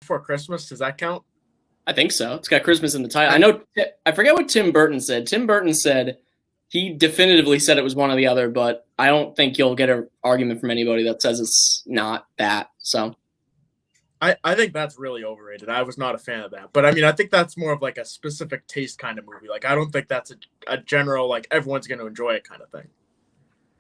Before Christmas. Does that count? I think so. It's got Christmas in the title. I forget what Tim Burton said. Tim Burton said he definitively said it was one or the other, but I don't think you'll get an argument from anybody that says it's not that. So I think that's really overrated. I was not a fan of that. But I mean, I think that's more of like a specific taste kind of movie. Like, I don't think that's a general, like, everyone's going to enjoy it kind of thing.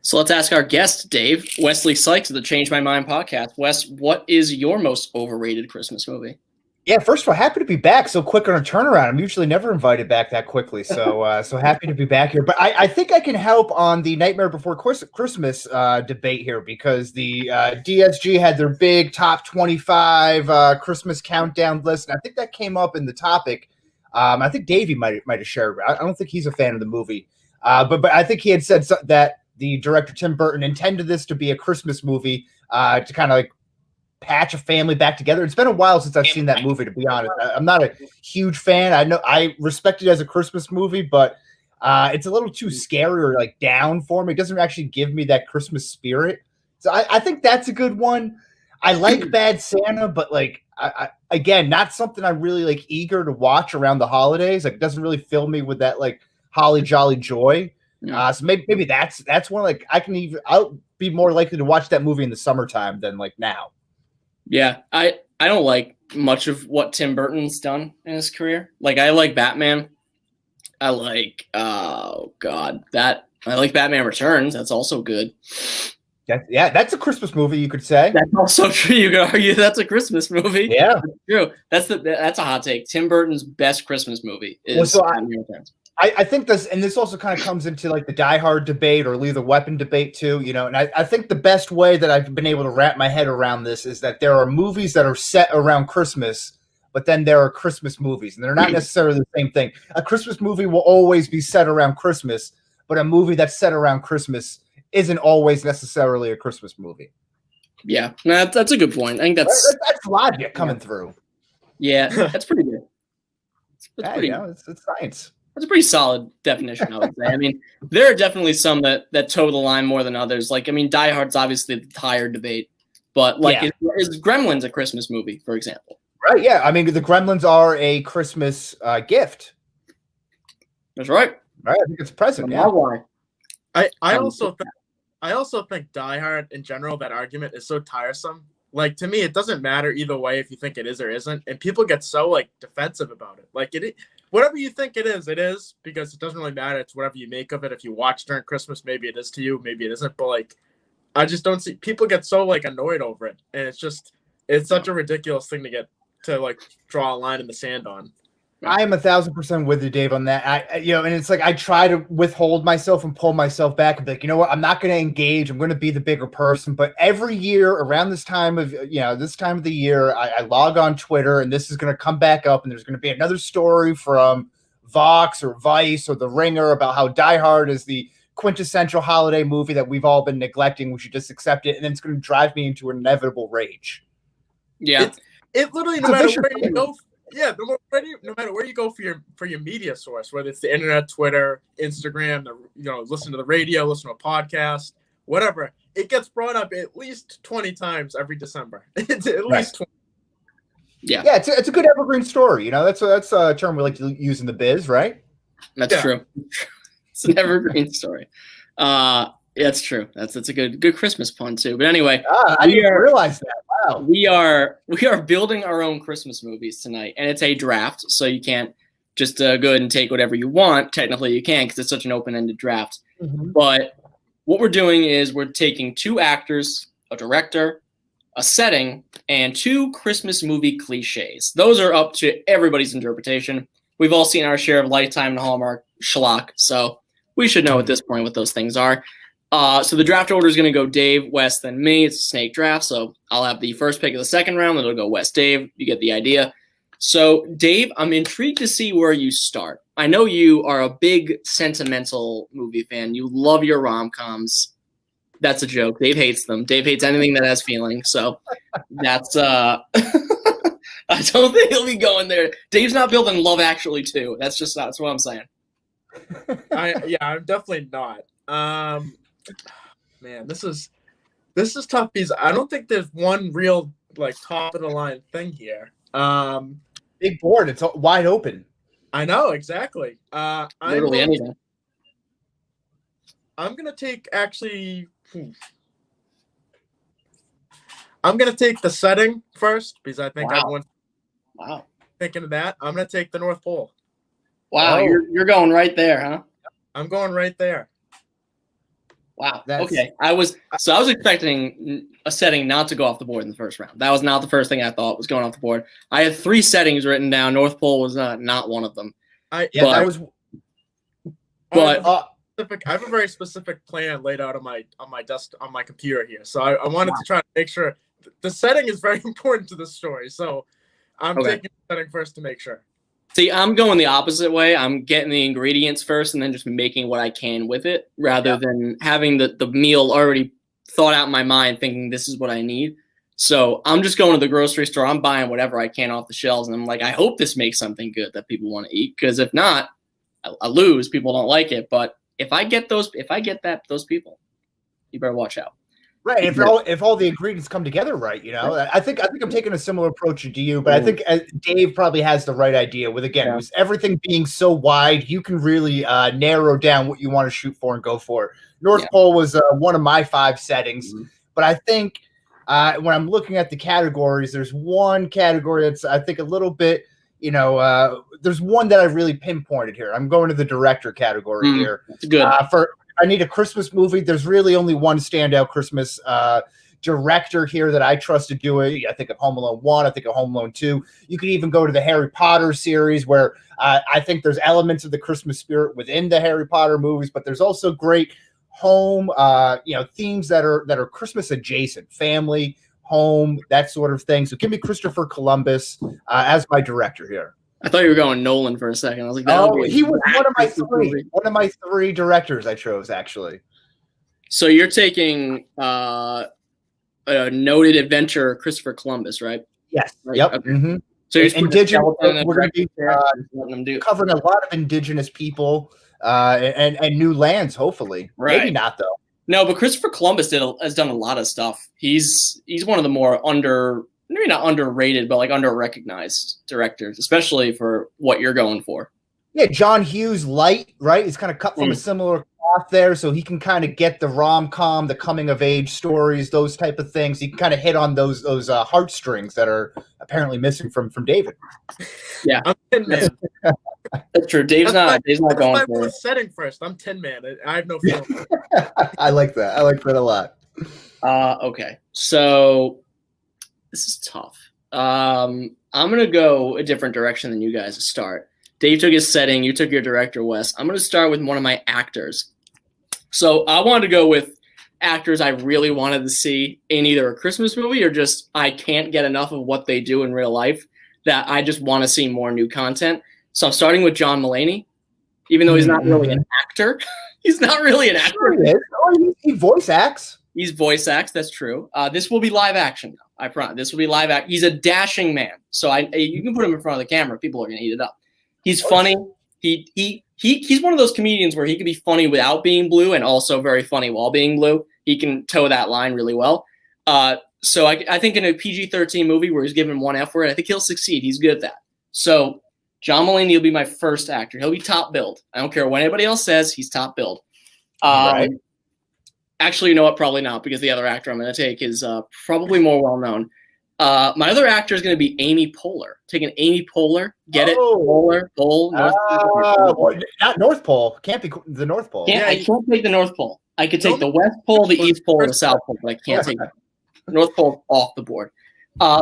So let's ask our guest, Dave, Wesley Sykes of the Change My Mind podcast. Wes, what is your most overrated Christmas movie? Yeah, first of all, happy to be back so quick on a turnaround. I'm usually never invited back that quickly, so so happy to be back here. But I think I can help on the Nightmare Before Christmas debate here because the DSG had their big top 25 Christmas countdown list, and I think that came up in the topic. I think Davey might have shared. I don't think he's a fan of the movie, but I think he had said that the director Tim Burton intended this to be a Christmas movie to kind of like patch a family back together. It's been a while since I've seen that movie, to be honest. I'm not a huge fan. I know I respect it as a Christmas movie, but it's a little too scary or like down for me. It doesn't actually give me that Christmas spirit. So I think that's a good one. I like Bad Santa, but like I again, not something I'm really like eager to watch around the holidays. Like, it doesn't really fill me with that like holly jolly joy. So maybe that's one like I'll be more likely to watch that movie in the summertime than like now. Yeah, I don't like much of what Tim Burton's done in his career. Like, I like Batman. I like I like Batman Returns. That's also good. That's a Christmas movie, you could say. That's also true. You could argue that's a Christmas movie. Yeah, that's true. That's a hot take. Tim Burton's best Christmas movie is Batman Returns. I think this also kind of comes into like the Die Hard debate or Lethal Weapon debate too, you know, and I think the best way that I've been able to wrap my head around this is that there are movies that are set around Christmas, but then there are Christmas movies, and they're not necessarily the same thing. A Christmas movie will always be set around Christmas, but a movie that's set around Christmas isn't always necessarily a Christmas movie. Yeah, no, that's a good point. I think that's logic coming through. Yeah, that's pretty good. It's science. That's a pretty solid definition, I would say. I mean, there are definitely some that toe the line more than others. Like, I mean, Die Hard's obviously the higher debate, but like, is Gremlins a Christmas movie, for example? Right. Yeah. I mean, the Gremlins are a Christmas gift. That's right. Right. I think it's a present. Yeah. I also think Die Hard in general, that argument is so tiresome. Like, to me, it doesn't matter either way if you think it is or isn't, and people get so like defensive about it. Like, whatever you think it is, because it doesn't really matter. It's whatever you make of it. If you watch during Christmas, maybe it is to you, maybe it isn't. But like, I just don't see people get so like annoyed over it, and it's such a ridiculous thing to like draw a line in the sand on. I am 1,000% with you, Dave, on that. And it's like I try to withhold myself and pull myself back and be like, you know what? I'm not going to engage. I'm going to be the bigger person. But every year around this time of the year, I log on Twitter, and this is going to come back up, and there's going to be another story from Vox or Vice or The Ringer about how Die Hard is the quintessential holiday movie that we've all been neglecting. We should just accept it, and then it's going to drive me into an inevitable rage. Yeah, it literally no matter where you go. Yeah, no matter where you go for your media source, whether it's the internet, Twitter, Instagram, listen to the radio, listen to a podcast, whatever, it gets brought up at least 20 times every December. It's at least 20. Yeah, it's a good evergreen story. That's a term we like to use in the biz, right? That's true. It's an evergreen story. That's true. That's a good Christmas pun too. But anyway, I didn't realize that. Wow. We are building our own Christmas movies tonight, and it's a draft, so you can't just go ahead and take whatever you want. Technically, you can because it's such an open-ended draft. Mm-hmm. But what we're doing is we're taking 2 actors, a director, a setting, and 2 Christmas movie cliches. Those are up to everybody's interpretation. We've all seen our share of Lifetime and Hallmark schlock, so we should know at this point what those things are. So the draft order is going to go Dave, Wes, then me. It's a snake draft, so I'll have the first pick of the second round. Then it'll go Wes, Dave. You get the idea. So, Dave, I'm intrigued to see where you start. I know you are a big sentimental movie fan. You love your rom-coms. That's a joke. Dave hates them. Dave hates anything that has feelings. So that's I don't think he'll be going there. Dave's not building Love Actually 2. That's what I'm saying. I'm definitely not. Man, this is tough because I don't think there's one real like top of the line thing here. Big board. It's wide open. I know, exactly. Literally anything. I'm going to take actually. I'm going to take the setting first because I think everyone's thinking of that. I'm going to take the North Pole. Wow, you're going right there, huh? I'm going right there. Wow. Okay. I was expecting a setting not to go off the board in the first round. That was not the first thing I thought was going off the board. I had 3 settings written down. North Pole was not one of them. I have a very specific plan laid out on my desk on my computer here. So I wanted to try to make sure the setting is very important to the story. So I'm taking the setting first to make sure. See, I'm going the opposite way. I'm getting the ingredients first and then just making what I can with it rather than having the meal already thought out in my mind thinking this is what I need. So I'm just going to the grocery store. I'm buying whatever I can off the shelves. And I'm like, I hope this makes something good that people want to eat. Because if not, I lose. People don't like it. But if I get those people, you better watch out. Right. If all the ingredients come together right, I think I'm taking a similar approach to you, but I think Dave probably has the right idea with, again, with everything being so wide, you can really narrow down what you want to shoot for and go for. North Pole was one of my 5 settings, but I think when I'm looking at the categories, there's one category that's, I think, a little bit, there's one that I really pinpointed here. I'm going to the director category here. That's good. I need a Christmas movie. There's really only one standout Christmas director here that I trust to do it. I think of Home Alone 1. I think of Home Alone 2. You could even go to the Harry Potter series where I think there's elements of the Christmas spirit within the Harry Potter movies, but there's also great home, themes that are Christmas adjacent, family, home, that sort of thing. So give me Christopher Columbus as my director here. I thought you were going Nolan for a second. I was like, he was one of my 3 directors I chose, actually. So you're taking a noted adventurer, Christopher Columbus, right? Yes. Right? Yep. Okay. Mm-hmm. So you're indigenous. We're going to be covering a lot of indigenous people and new lands, hopefully. Right. Maybe not, though. No, but Christopher Columbus has done a lot of stuff. He's one of the more maybe not underrated, but like under-recognized directors, especially for what you're going for. Yeah, John Hughes light, right? He's kind of cut from a similar cloth there, so he can kind of get the rom-com, the coming-of-age stories, those type of things. He can kind of hit on those heartstrings that are apparently missing from David. Yeah, I'm Tin Man. That's true. Dave's not going for it. Setting first. I'm Tin Man. I have no feeling. I like that. I like that a lot. Okay, so this is tough. I'm gonna go a different direction than you guys to start. Dave took his setting. You took your director, Wes. I'm gonna start with one of my actors. So I wanted to go with actors I really wanted to see in either a Christmas movie or just I can't get enough of what they do in real life that I just want to see more new content. So I'm starting with John Mulaney, even though he's not really an actor. He's not really an actor. Sure he voice acts. He's voice acts. That's true. This will be live action, though. I promise. This will be live action. He's a dashing man. So you can put him in front of the camera. People are going to eat it up. He's funny. He's one of those comedians where he can be funny without being blue and also very funny while being blue. He can toe that line really well. So I think in a PG-13 movie where he's given one F word, I think he'll succeed. He's good at that. So John Mulaney will be my first actor. He'll be top billed. I don't care what anybody else says. He's top billed. Right. Actually, you know what? Probably not, because the other actor I'm going to take is probably more well-known. My other actor is going to be Amy Poehler. Taking Amy Poehler. Get it? Poehler. Pole. North Pole. Not North Pole. Can't be the North Pole. I can't take the North Pole. I could take the West Pole, the East Pole, and the South Pole, but I can't take the North Pole off the board.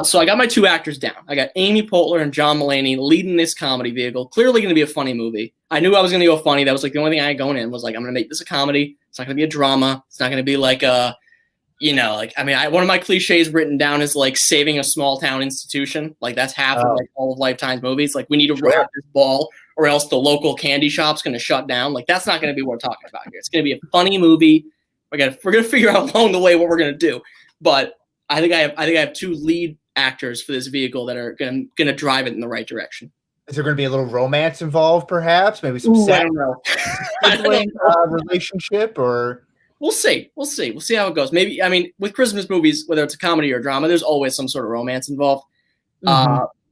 So I got my 2 actors down. I got Amy Poehler and John Mulaney leading this comedy vehicle. Clearly going to be a funny movie. I knew I was going to go funny. That was like the only thing I had going in was like, I'm going to make this a comedy. It's not going to be a drama. It's not going to be like one of my cliches written down is like saving a small town institution. Like that's half of like all of Lifetime's movies. Like we need to wrap this ball or else the local candy shop's going to shut down. Like that's not going to be what we're talking about here. It's going to be a funny movie. We're going to figure out along the way what we're going to do. But I think I have 2 lead actors for this vehicle that are going to drive it in the right direction. Is there going to be a little romance involved, perhaps? Maybe some sex, relationship, or we'll see. We'll see how it goes. Maybe with Christmas movies, whether it's a comedy or a drama, there's always some sort of romance involved.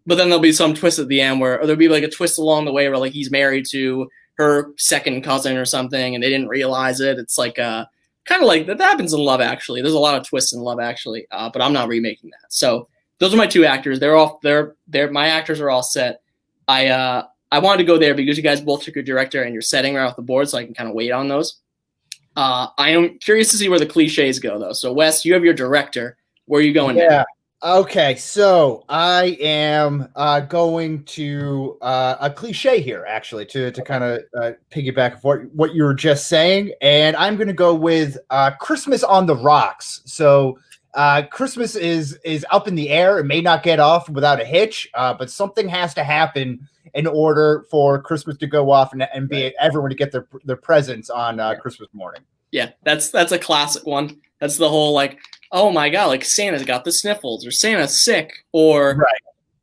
but then there'll be some twist at the end or there'll be like a twist along the way where like he's married to her second cousin or something and they didn't realize it. It's like kind of like that happens in Love Actually. There's a lot of twists in Love Actually, but I'm not remaking that. So those are my two actors. My actors are all set. I wanted to go there because you guys both took your director and your setting right off the board, so I can kind of wait on those. I am curious to see where the cliches go, though. So, Wes, you have your director. Where are you going? Yeah. Now? Okay, so I am going to a cliche here, actually, to kind of piggyback what you were just saying, and I'm going to go with Christmas on the Rocks. So Christmas is up in the air. It may not get off without a hitch, but something has to happen in order for Christmas to go off and be everyone to get their presents on Christmas morning. Yeah, that's a classic one. That's the whole like, oh my God, like Santa's got the sniffles or Santa's sick or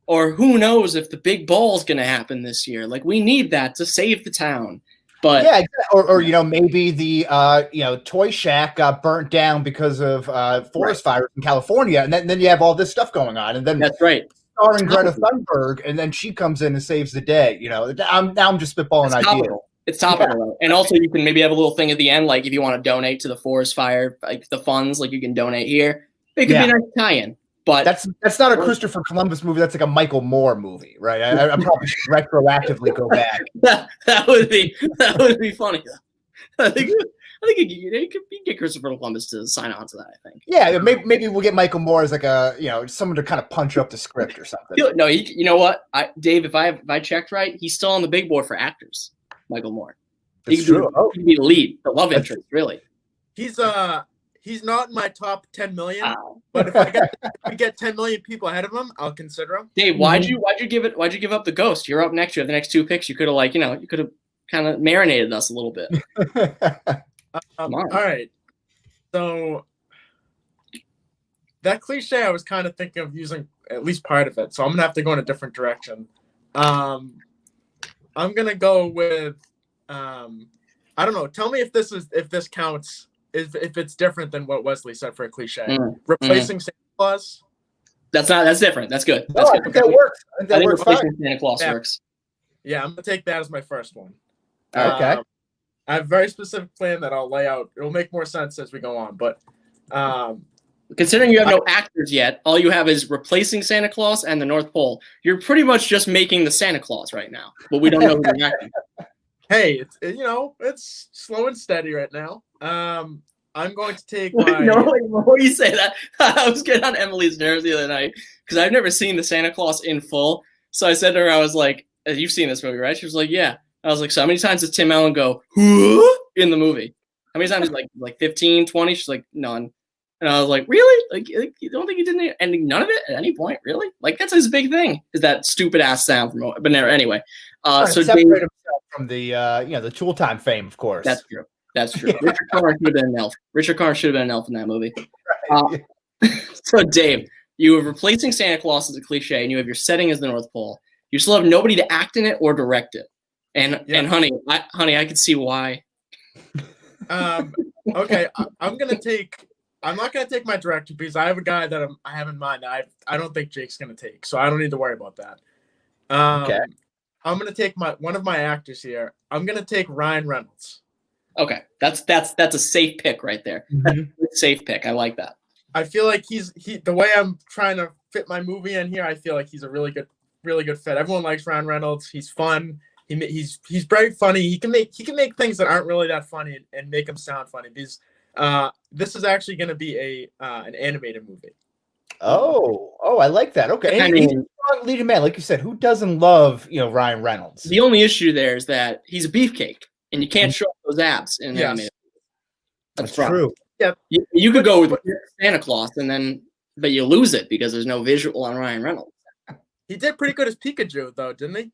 who knows if the big ball's going to happen this year. Like we need that to save the town. But yeah, or maybe the toy shack got burnt down because of forest fires in California, and then you have all this stuff going on, and then that's right. Starring Greta Thunberg, and then she comes in and saves the day. I'm just spitballing ideas. It's topical, and also you can maybe have a little thing at the end, like if you want to donate to the forest fire, like the funds, like you can donate here. It could be a nice tie-in. But that's not a Christopher Columbus movie. That's like a Michael Moore movie, right? I probably should retroactively go back. that would be funny. I think you could get Christopher Columbus to sign on to that. I think. Yeah, maybe we'll get Michael Moore as like someone to kind of punch up the script or something. No, you know what, Dave? If I checked right, he's still on the big board for actors. Michael Moore. That's true. He could be the lead, the love interest, really. He's not in my top 10 million, but if we get 10 million people ahead of him, I'll consider him. Dave, why'd you give up the Ghost? You're up next. You have the next two picks. You could have kind of marinated us a little bit. All right. So that cliche, I was kind of thinking of using at least part of it. So I'm gonna have to go in a different direction. I'm gonna go with I don't know. Tell me if this counts. If it's different than what Wesley said for a cliche. Replacing Santa Claus. That's different. That's good. I think that works. I think replacing Santa Claus works. Yeah, I'm gonna take that as my first one. Okay. I have a very specific plan that I'll lay out. It'll make more sense as we go on, but considering you have no actors yet, all you have is replacing Santa Claus and the North Pole. You're pretty much just making the Santa Claus right now, but we don't know who you're acting. Hey, it's slow and steady right now. I'm going to take my. Before you say that, I was getting on Emily's nerves the other night because I've never seen the Santa Claus in full. So I said to her, I was like, "You've seen this movie, right?" She was like, "Yeah." I was like, "So how many times does Tim Allen go in the movie? How many times? Like 15, 20?" She's like, "None." And I was like, "Really? Like you don't think he did none of it at any point? Really? Like that's his big thing is that stupid ass sound from." But never anyway. So separate himself from the Tool Time fame, of course. That's true. That's true. Yeah. Richard Karn should have been an elf. Richard Karn should have been an elf in that movie. Right. So Dave, you are replacing Santa Claus as a cliche, and you have your setting as the North Pole. You still have nobody to act in it or direct it. And honey, I could see why. Okay, I'm not gonna take my director because I have a guy that I have in mind that I don't think Jake's gonna take, so I don't need to worry about that. Okay. I'm gonna take one of my actors here. I'm gonna take Ryan Reynolds. Okay, that's a safe pick right there. Mm-hmm. That's a safe pick. I like that. I feel like the way I'm trying to fit my movie in here. I feel like he's a really good fit. Everyone likes Ryan Reynolds. He's fun. He's very funny. He can make things that aren't really that funny and make them sound funny. Because this is actually going to be an animated movie. Oh, I like that. Okay, he's a strong leading man, like you said. Who doesn't love Ryan Reynolds? The only issue there is that he's a beefcake, and you can't show those abs in the animated. That's true. Yeah, you could go with Santa Claus, but you lose it because there's no visual on Ryan Reynolds. He did pretty good as Pikachu, though, didn't he?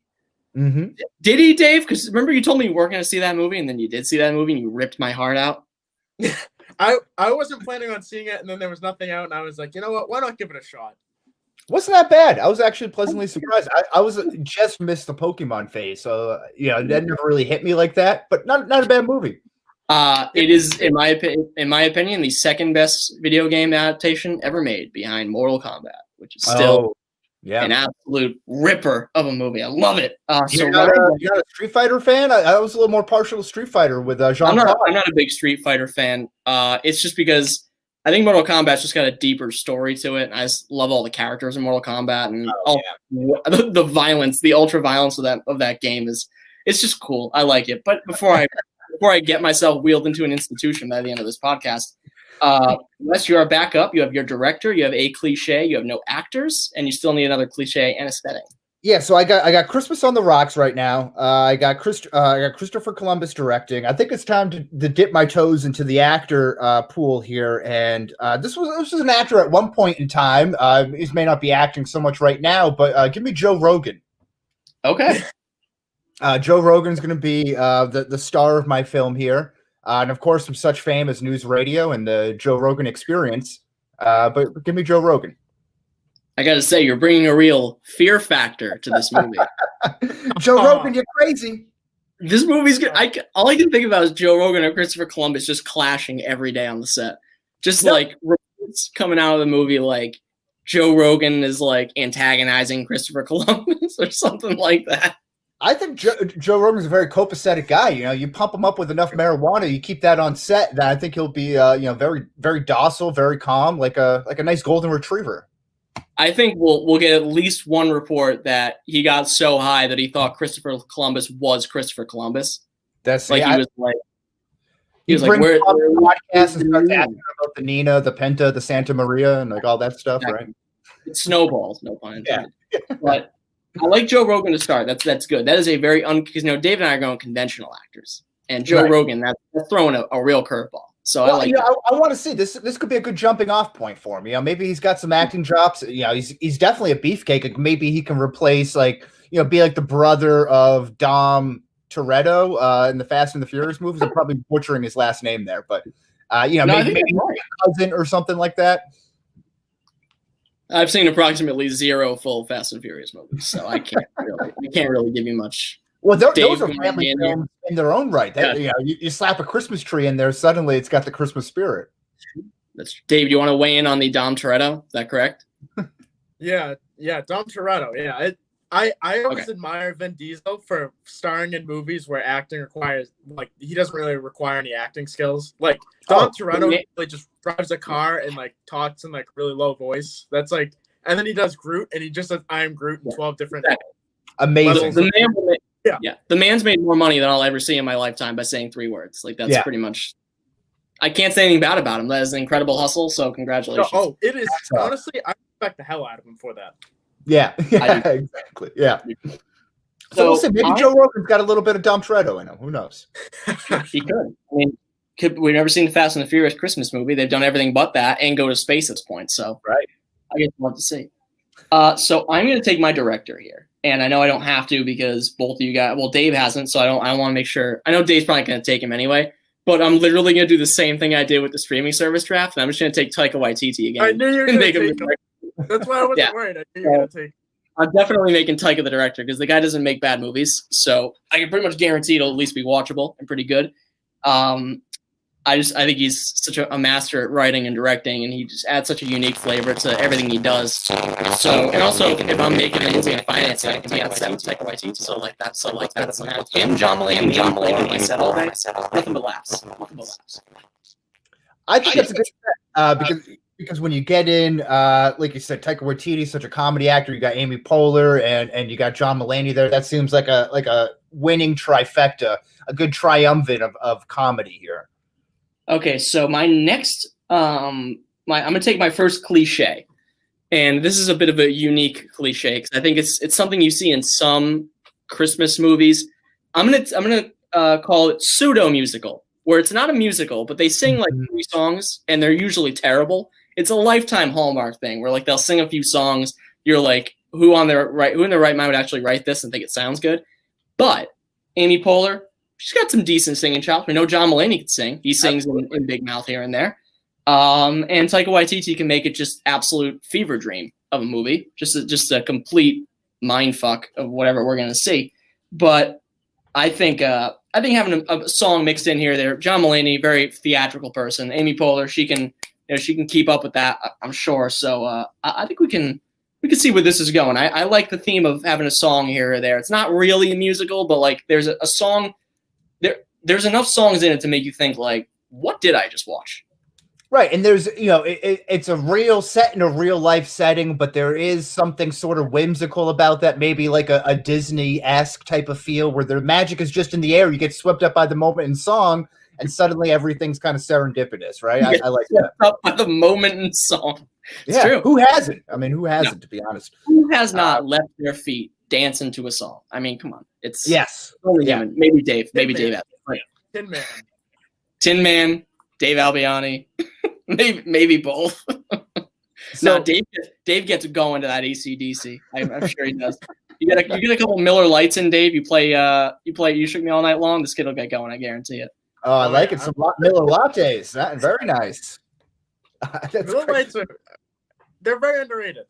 Mm-hmm. Did he, Dave? Because remember you told me you weren't going to see that movie, and then you did see that movie, and you ripped my heart out. I wasn't planning on seeing it, and then there was nothing out, and I was like, you know what? Why not give it a shot? Wasn't that bad? I was actually pleasantly surprised. I was just missed the Pokemon phase, so that never really hit me like that. But not a bad movie. It is, in my opinion, the second best video game adaptation ever made, behind Mortal Kombat, which is still Yeah. An absolute ripper of a movie. I love it. You're not a Street Fighter fan? I was a little more partial to Street Fighter with Jean-Claude. I'm not a big Street Fighter fan. It's just because I think Mortal Kombat's just got a deeper story to it. And I just love all the characters in Mortal Kombat and the violence, the ultra violence of that game it's just cool. I like it. But before I get myself wheeled into an institution by the end of this podcast, unless you're a backup, you have your director, you have a cliche, you have no actors, and you still need another cliche and aesthetic. Yeah, so I got Christmas on the Rocks right now. I got Christopher Columbus directing. I think it's time to dip my toes into the actor pool here. And this was an actor at one point in time. He may not be acting so much right now, but give me Joe Rogan. Okay. Joe Rogan's going to be the star of my film here. And of course, from such fame as News Radio and the Joe Rogan Experience. But give me Joe Rogan. I got to say, you're bringing a real fear factor to this movie. Joe Rogan, you're crazy. This movie's good. All I can think about is Joe Rogan or Christopher Columbus just clashing every day on the set. Just like reports coming out of the movie, like Joe Rogan is like antagonizing Christopher Columbus or something like that. I think Joe Rogan's a very copacetic guy. You know, you pump him up with enough marijuana, you keep that on set, then I think he'll be, very, very docile, very calm, like a nice golden retriever. I think we'll get at least one report that he got so high that he thought Christopher Columbus was Christopher Columbus. That's like he was like, where podcast and starts asking about the Nina, the Penta, the Santa Maria, and like all that stuff, right? It snowballs, no pun intended. Yeah. But I like Joe Rogan to start. That's good. That is a very because Dave and I are going conventional actors, and Joe Rogan that's throwing a real curveball. So I like. I want to see this. This could be a good jumping off point for him. Maybe he's got some acting chops. He's definitely a beefcake. Maybe he can replace be like the brother of Dom Toretto in the Fast and the Furious movies. I'm probably butchering his last name there, but maybe a cousin or something like that. I've seen approximately 0 full Fast and Furious movies, so I can't really give you much. Well, those are family films in their own right. You slap a Christmas tree in there, suddenly it's got the Christmas spirit. Dave, do you want to weigh in on the Dom Toretto? Is that correct? Yeah, Dom Toretto. Yeah, I always admire Vin Diesel for starring in movies where acting requires, he doesn't really require any acting skills. Like Dom Toretto really just drives a car and talks in really low voice. That's and then he does Groot and he just says "I am Groot" in 12 different. Amazing. The man's made more money than I'll ever see in my lifetime by saying 3 words. That's pretty much. I can't say anything bad about him. That is an incredible hustle. So congratulations. It is honestly. I respect the hell out of him for that. Yeah, exactly. Yeah. So we'll see. Maybe Joe Rogan's got a little bit of Dom Toretto in him. Who knows? He could. I mean, we've never seen the Fast and the Furious Christmas movie. They've done everything but that and go to space at this point. So I guess we'll have to see. So I'm going to take my director here. And I know I don't have to because both of you guys, Dave hasn't, so I want to make sure. I know Dave's probably going to take him anyway, but I'm literally going to do the same thing I did with the streaming service draft, and I'm just going to take Taika Waititi again. I knew you were going to take him. That's why I wasn't worried. I knew you were going to take him. I'm definitely making Taika the director because the guy doesn't make bad movies, so I can pretty much guarantee it'll at least be watchable and pretty good. I think he's such a master at writing and directing, and he just adds such a unique flavor to everything he does. So, and also, if I'm making things in finance, I can be on set with Taika Waititi. So that's him, John Mulaney, I said all day. Nothing but laughs. I think that's a good set because when you get in, like you said, Taika Waititi is such a comedy actor. You got Amy Poehler and you I'm Mulaney there. That seems like a winning trifecta, a good triumvirate of comedy here. Okay, so my next, I'm gonna take my first cliche, and this is a bit of a unique cliche because I think it's something you see in some Christmas movies. I'm gonna call it pseudo musical, where it's not a musical, but they sing 3 songs and they're usually terrible. It's a Lifetime Hallmark thing where they'll sing a few songs. You're like, who in their right mind would actually write this and think it sounds good? But Amy Poehler, she's got some decent singing chops. We know John Mulaney can sing. He sings in Big Mouth here and there. And Taika Waititi can make it just absolute fever dream of a movie. Just a complete mind fuck of whatever we're going to see. But I think having a song mixed in here there, John Mulaney, very theatrical person. Amy Poehler, she can keep up with that, I'm sure. So I think we can we can see where this is going. I like the theme of having a song here or there. It's not really a musical, but like there's a song there's enough songs in it to make you think like, what did I just watch? Right, and there's, it's a real set in a real life setting, but there is something sort of whimsical about that, maybe like a Disney-esque type of feel where the magic is just in the air. You get swept up by the moment in song, and suddenly everything's kind of serendipitous, right? I like that. Up by the moment in song. It's true. Who hasn't? I mean, who hasn't, to be honest? Who has not left their feet dancing to a song? I mean, come on. It's only him. Maybe Dave. Maybe Dave. Tin Man. Tin Man, Dave Albiani. maybe both. So Dave gets going to that AC/DC. I'm sure he does. You get a couple Miller Lights in, Dave. You play You Shook Me All Night Long. This kid will get going. I guarantee it. Oh, I like it. Some Miller lattes. Very nice. Miller Lights they're very underrated.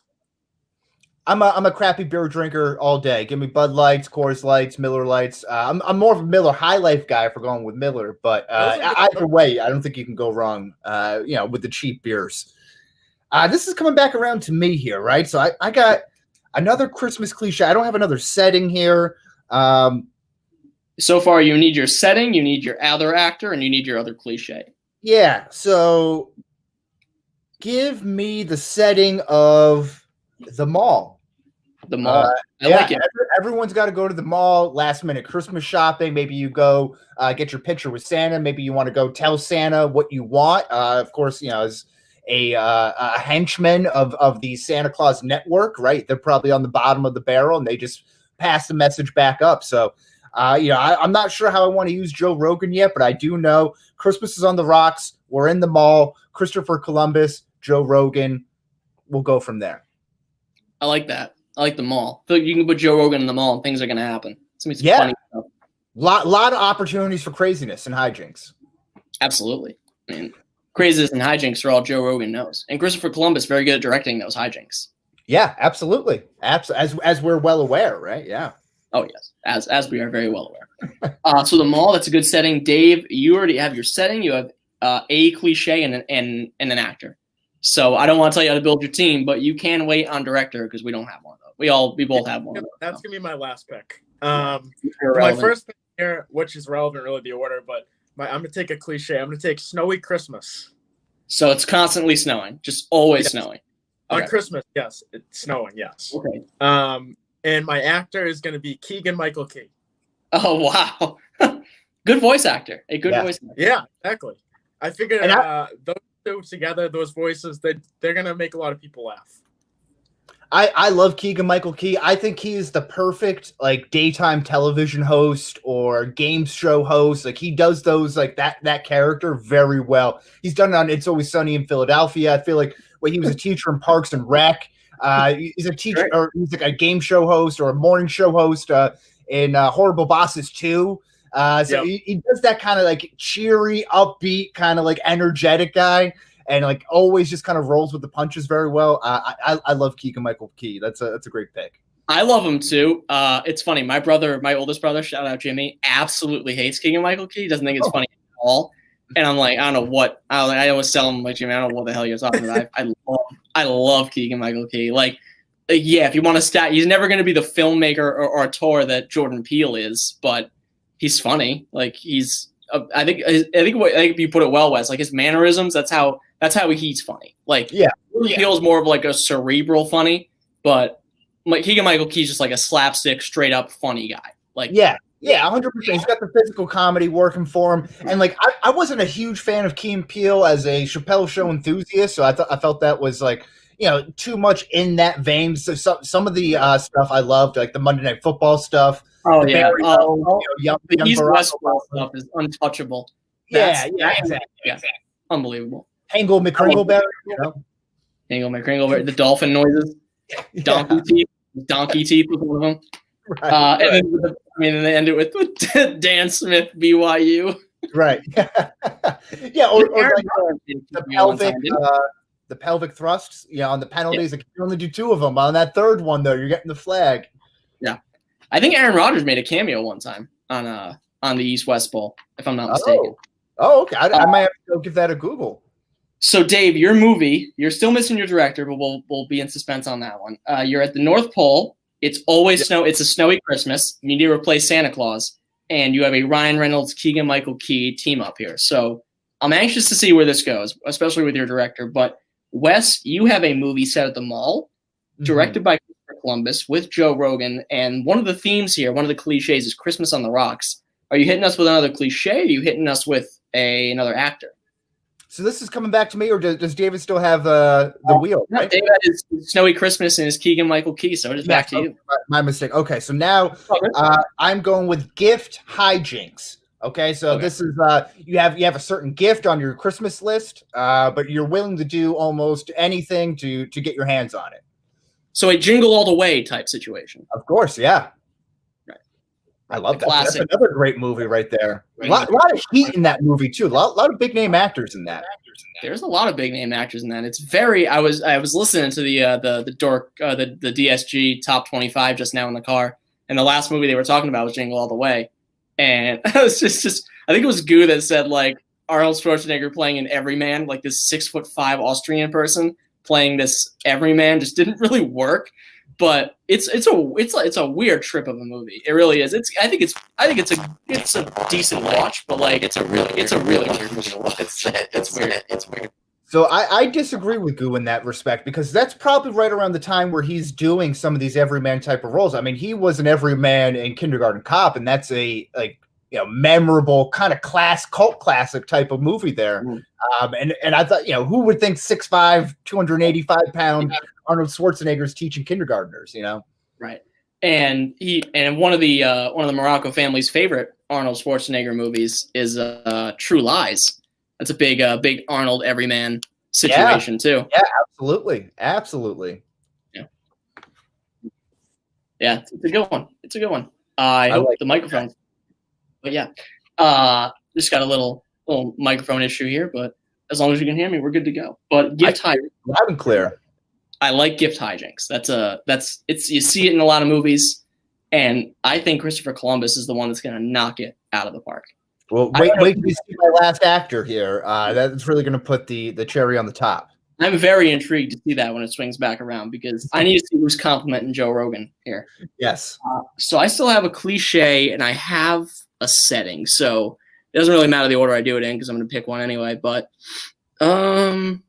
I'm a crappy beer drinker all day. Give me Bud Lights, Coors Lights, Miller Lights. I'm more of a Miller High Life guy for going with Miller, but either way, I don't think you can go wrong. With the cheap beers. This is coming back around to me here, right? So I got another Christmas cliche. I don't have another setting here. So far, you need your setting, you need your other actor, and you need your other cliche. Yeah. So give me the setting of the mall. The mall. I like it. Everyone's got to go to the mall, last minute Christmas shopping. Maybe you go get your picture with Santa. Maybe you want to go tell Santa what you want. Of course, as a henchman of the Santa Claus network, right? They're probably on the bottom of the barrel and they just pass the message back up. So, I'm not sure how I want to use Joe Rogan yet, but I do know Christmas is on the rocks. We're in the mall. Christopher Columbus, Joe Rogan. We'll go from there. I like that. I like the mall. So you can put Joe Rogan in the mall and things are going to happen. It's going to be some funny stuff. Lot of opportunities for craziness and hijinks. Absolutely. I mean, craziness and hijinks are all Joe Rogan knows. And Christopher Columbus very good at directing those hijinks. Yeah, absolutely. As we're well aware, right? Yeah. Oh, yes. As we are very well aware. So the mall, that's a good setting. Dave, you already have your setting. You have a cliche and an actor. So I don't want to tell you how to build your team, but you can wait on director because we don't have one of those. We both have one of those. That's going to be my last pick. My first pick here, which is relevant really the order, but I'm going to take a cliche. I'm going to take Snowy Christmas. So it's constantly snowing, just always snowing. Okay. On Christmas, yes. It's snowing, yes. Okay. And my actor is going to be Keegan-Michael Key. Oh, wow. Good voice actor. A good voice actor. Yeah, exactly. I figured those two together, those voices, they're going to make a lot of people laugh. I love Keegan-Michael Key. I think he is the perfect daytime television host or game show host. He does those that character very well. He's done it on It's Always Sunny in Philadelphia. I feel like he was a teacher in Parks and Rec. He's a teacher, or he's a game show host or a morning show host in Horrible Bosses 2. He does that kind of cheery, upbeat, kind of energetic guy. And always just kind of rolls with the punches very well. I love Keegan-Michael Key. That's a great pick. I love him too. It's funny. My oldest brother, shout out Jimmy, absolutely hates Keegan-Michael Key. Doesn't think it's funny at all. And I'm like, I don't know what. I always tell him Jimmy, I don't know what the hell you're talking about. I love Keegan-Michael Key. If you want to stat, he's never going to be the filmmaker or auteur that Jordan Peele is, but he's funny. I think you put it well, Wes. His mannerisms. That's how he's funny. Peele's more of a cerebral funny, but Keegan-Michael Key's just a slapstick, straight up funny guy. 100%. He's got the physical comedy working for him, and I wasn't a huge fan of Key and Peele as a Chappelle Show enthusiast, so I felt that was too much in that vein. So some of the stuff I loved, the Monday Night Football stuff. Oh yeah, the East West stuff is untouchable. Exactly. Yeah, unbelievable. Hangle McCringleberry, Hangle McCringleberry, the dolphin noises, donkey teeth was one of them. Right. And then they end it with Dan Smith, BYU. Right. Or the pelvic thrusts. On the penalties, you can only do 2 of them. On that third one, though, you're getting the flag. Yeah. I think Aaron Rodgers made a cameo one time on the East West Bowl, if I'm not mistaken. Oh, okay. I might have to go give that a Google. So Dave, your movie, you're still missing your director, but we'll be in suspense on that one. You're at the North Pole. It's always snow. It's a snowy Christmas. You need to replace Santa Claus, and you have a Ryan Reynolds, Keegan-Michael Key team up here. So I'm anxious to see where this goes, especially with your director. But Wes, you have a movie set at the mall, directed by Christopher Columbus with Joe Rogan, and one of the themes here, one of the cliches, is Christmas on the Rocks. Are you hitting us with another cliche? Or are you hitting us with another actor? So this is coming back to me, or does David still have the wheel? Right? David is Snowy Christmas and his Keegan-Michael Key, so it is back to you. My mistake. Okay, so now I'm going with gift hijinks. Okay, so this is you have a certain gift on your Christmas list, but you're willing to do almost anything to get your hands on it. So a Jingle All the Way type situation. Of course, yeah. Right. I love that. Classic. That's another great movie right there. A lot of heat in that movie too. A lot of big name actors in that. There's a lot of big name actors in that. It's very. I was listening to the DSG top 25 just now in the car, and the last movie they were talking about was Jingle All the Way, and I was just I think it was Goo that said like Arnold Schwarzenegger playing an everyman, like this 6'5" Austrian person playing this everyman, just didn't really work. But it's a weird trip of a movie. It really is. I think it's a decent watch, but like it's a really weird movie to watch. It's weird. So I disagree with Goo in that respect, because that's probably right around the time where he's doing some of these everyman type of roles. I mean, he was an everyman in Kindergarten Cop, and that's a memorable kind of cult classic type of movie there. And I thought, who would think 6'5", 285-pound Arnold Schwarzenegger's teaching kindergartners, Right. And one of the Morocco family's favorite Arnold Schwarzenegger movies is True Lies. That's a big Arnold everyman situation too. Yeah, absolutely. Yeah, it's a good one. I hope the microphone. But yeah, just got a little microphone issue here, but as long as you can hear me, we're good to go. But gift hijinks, loud and clear. I like gift hijinks. You see it in a lot of movies, and I think Christopher Columbus is the one that's going to knock it out of the park. Well, wait till you see my last actor here. That's really going to put the cherry on the top. I'm very intrigued to see that when it swings back around, because I need to see who's complimenting Joe Rogan here. Yes. So I still have a cliche, and I have a setting. So it doesn't really matter the order I do it in, because I'm going to pick one anyway. But I'm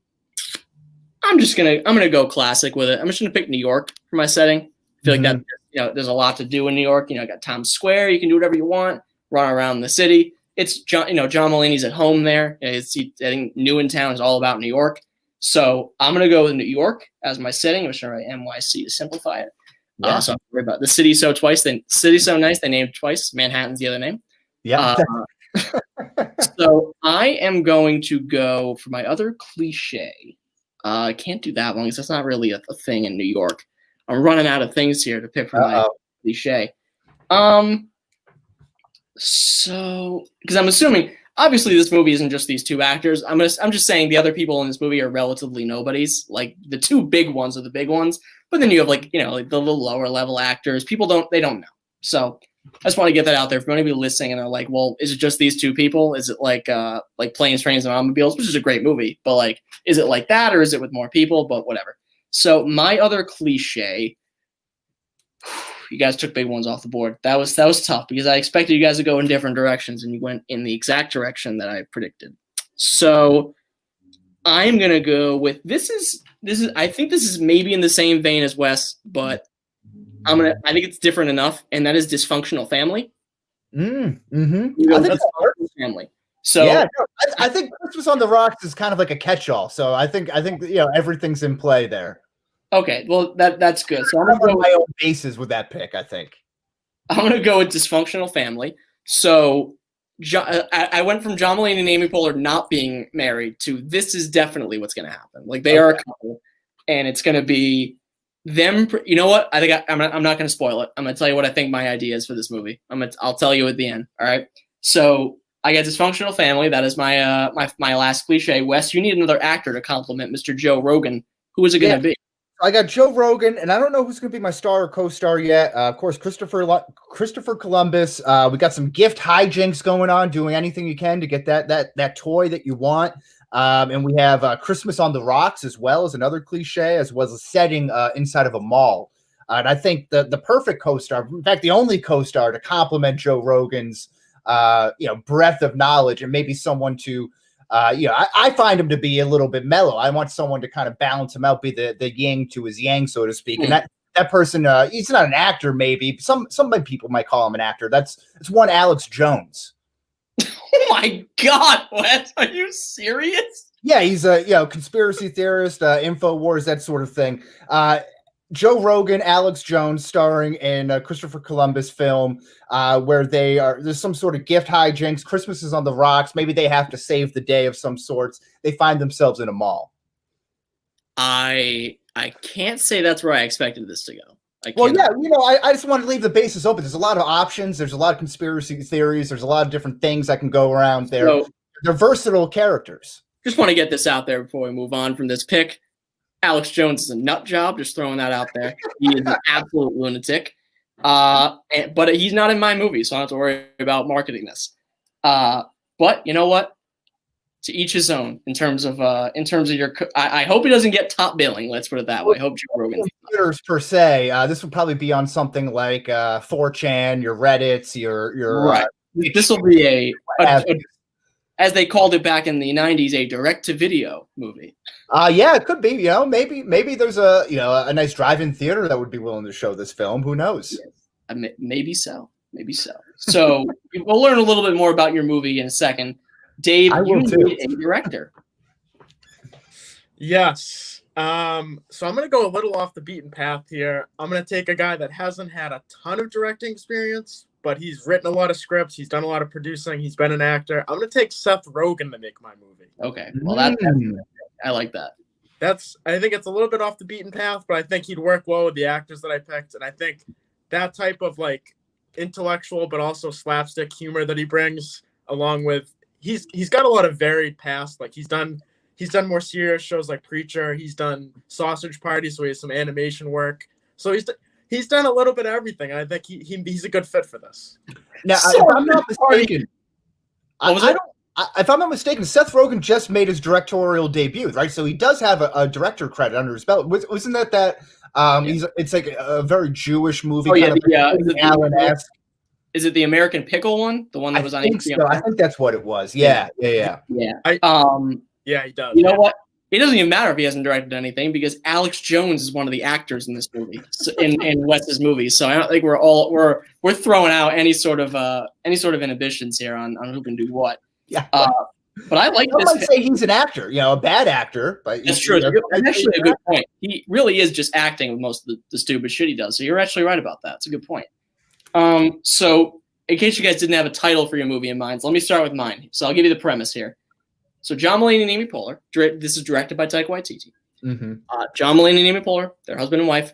gonna go classic with it. I'm just gonna pick New York for my setting. I feel like that there's a lot to do in New York. I got Times Square. You can do whatever you want. Run around the city. It's John Mulaney's at home there. I think New in Town is all about New York. So I'm gonna go with New York as my setting. I'm just gonna write NYC to simplify it. Yeah. So I'm worried about the city so twice. The city's so nice they named it twice. Manhattan's the other name. Yeah. So I am going to go for my other cliche. I can't do that one because that's not really a thing in New York. I'm running out of things here to pick for my cliche. So because I'm assuming obviously this movie isn't just these two actors. I'm just saying the other people in this movie are relatively nobodies. Like the two big ones are the big ones, but then you have like the little lower level actors. People don't know. So I just want to get that out there for anybody listening and they're like, well, is it just these two people? Is it like Planes, Trains, and Automobiles, which is a great movie, but like, is it like that or is it with more people? But whatever. So my other cliche, you guys took big ones off the board. That was tough because I expected you guys to go in different directions and you went in the exact direction that I predicted. So I'm gonna go with this is I think this is maybe in the same vein as Wes, but I think it's different enough, and that is Dysfunctional Family. I think that's family. So yeah, I think Christmas on the Rocks is kind of like a catch-all. So I think everything's in play there. Okay, well that's good. So I'm gonna go my own bases with that pick. I think I'm gonna go with Dysfunctional Family. So I went from John Mulaney and Amy Poehler not being married to this is definitely what's gonna happen. Like they are a couple, and it's gonna be them. You know what? I think I'm not gonna spoil it. I'm gonna tell you what I think my idea is for this movie. I'll tell you at the end. All right. So I got Dysfunctional Family. That is my my last cliche. Wes, you need another actor to complement Mr. Joe Rogan. Who is it gonna be? I got Joe Rogan, and I don't know who's going to be my star or co-star yet. Of course, Christopher Columbus. We got some gift hijinks going on, doing anything you can to get that toy that you want. And we have Christmas on the Rocks as well as another cliche, as well as a setting inside of a mall. And I think the perfect co-star, in fact, the only co-star to complement Joe Rogan's breadth of knowledge, and maybe someone to I find him to be a little bit mellow. I want someone to kind of balance him out, be the yin to his yang, so to speak. And that person, he's not an actor, maybe. Some people might call him an actor. That's one Alex Jones. Oh my God, Wes, are you serious? Yeah, he's a conspiracy theorist, InfoWars, that sort of thing. Joe Rogan, Alex Jones, starring in a Christopher Columbus film where there's some sort of gift hijinks. Christmas is on the rocks. Maybe they have to save the day of some sorts. They find themselves in a mall. I can't say that's where I expected this to go. Well, yeah, I just want to leave the bases open. There's a lot of options. There's a lot of conspiracy theories. There's a lot of different things that can go around there. So, they're versatile characters. Just want to get this out there before we move on from this pick. Alex Jones is a nut job. Just throwing that out there. He is an absolute lunatic. But he's not in my movie, so I don't have to worry about marketing this. But you know what? To each his own. In terms of your, I hope he doesn't get top billing. Let's put it that way. I hope Joe Rogan. Theaters per se. This would probably be on something like 4chan, your Reddits, your right. This will be a as they called it back in the 90s, a direct-to-video movie. Yeah, it could be. Maybe there's a nice drive-in theater that would be willing to show this film. Who knows? Yes. Maybe so. So we'll learn a little bit more about your movie in a second. Dave, you need a director. Yes. So I'm going to go a little off the beaten path here. I'm going to take a guy that hasn't had a ton of directing experience, but he's written a lot of scripts. He's done a lot of producing. He's been an actor. I'm going to take Seth Rogen to make my movie. Okay. Well, I like that. I think it's a little bit off the beaten path, but I think he'd work well with the actors that I picked. And I think that type of intellectual, but also slapstick humor that he brings, along with, he's got a lot of varied past. He's done more serious shows like Preacher. He's done Sausage Party, so he has some animation work. So he's done a little bit of everything, and I think he's a good fit for this. Now, if I'm not mistaken, if I'm not mistaken, Seth Rogen just made his directorial debut, right? So he does have a director credit under his belt. Wasn't that? It's like a very Jewish movie. Oh yeah, Allen-esque. Is it the American Pickle one? The one that was on HBO? So. I think that's what it was. Yeah. Yeah, he does. You know what? It doesn't even matter if he hasn't directed anything because Alex Jones is one of the actors in this movie, in Wes's movie. So I don't think we're throwing out any sort of inhibitions here on who can do what. Yeah. But I like this. I might say he's an actor, a bad actor, but that's true. That's actually a good point. He really is just acting with most of the stupid shit he does. So you're actually right about that. It's a good point. So in case you guys didn't have a title for your movie in mind, so let me start with mine. So I'll give you the premise here. So John Mulaney and Amy Poehler. This is directed by Taika Waititi. Mm-hmm. John Mulaney and Amy Poehler, their husband and wife,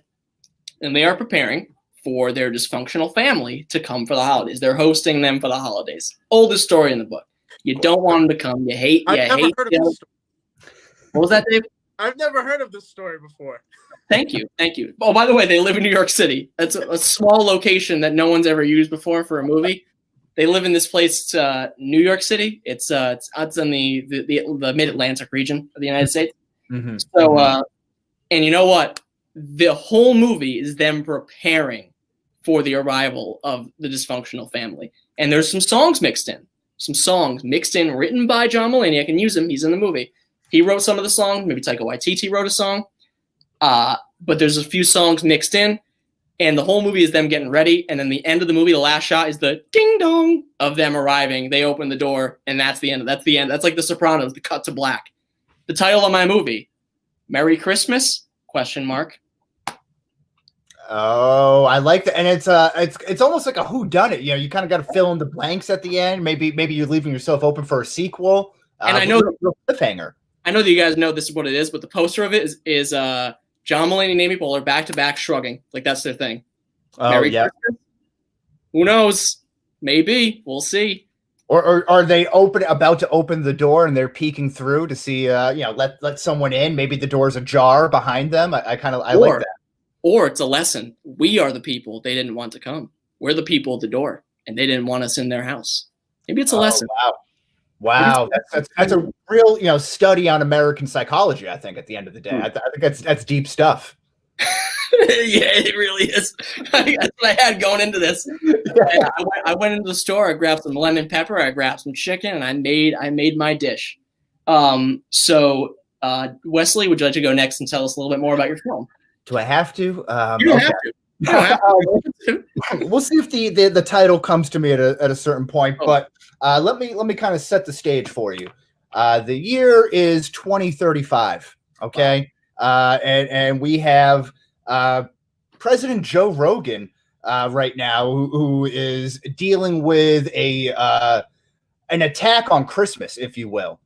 and they are preparing for their dysfunctional family to come for the holidays. They're hosting them for the holidays. Oldest story in the book. You don't want them to come. You hate. I've never heard of this story. What was that, Dave? I've never heard of this story before. Thank you. Oh, by the way, they live in New York City. That's a small location that no one's ever used before for a movie. They live in this place, New York City. It's in the Mid-Atlantic region of the United States. Mm-hmm. So, and you know what? The whole movie is them preparing for the arrival of the dysfunctional family. And there's some songs mixed in. Written by John Mulaney. I can use him. He's in the movie. He wrote some of the songs. Maybe Taika Waititi wrote a song. But there's a few songs mixed in. And the whole movie is them getting ready. And then the end of the movie, the last shot is the ding dong of them arriving. They open the door, and that's the end. That's the end. That's like The Sopranos, the cut to black. The title of my movie, Merry Christmas? ? Oh, I like that. And it's almost like a whodunit. You kind of got to fill in the blanks at the end. Maybe you're leaving yourself open for a sequel. And I know cliffhanger. I know that you guys know this is what it is, but the poster of it is John Mulaney and Amy Poehler back to back shrugging. Like that's their thing. Oh, Merry yeah. Christmas? Who knows? Maybe. We'll see. Or are they about to open the door and they're peeking through to see let someone in? Maybe the door's ajar behind them. I like that. Or it's a lesson. We are the people they didn't want to come. We're the people at the door, and they didn't want us in their house. Maybe it's a lesson. Wow, that's a real study on American psychology. I think at the end of the day, I think that's deep stuff. Yeah, it really is. That's what I had going into this. I went into the store. I grabbed some lemon pepper. I grabbed some chicken, and I made my dish. So Wesley, would you like to go next and tell us a little bit more about your film? Do I have to? You don't have to. You don't have to. We'll see if the title comes to me at a certain point, but let me kind of set the stage for you. The year is 2035. Okay, and we have President Joe Rogan right now, who is dealing with an attack on Christmas, if you will,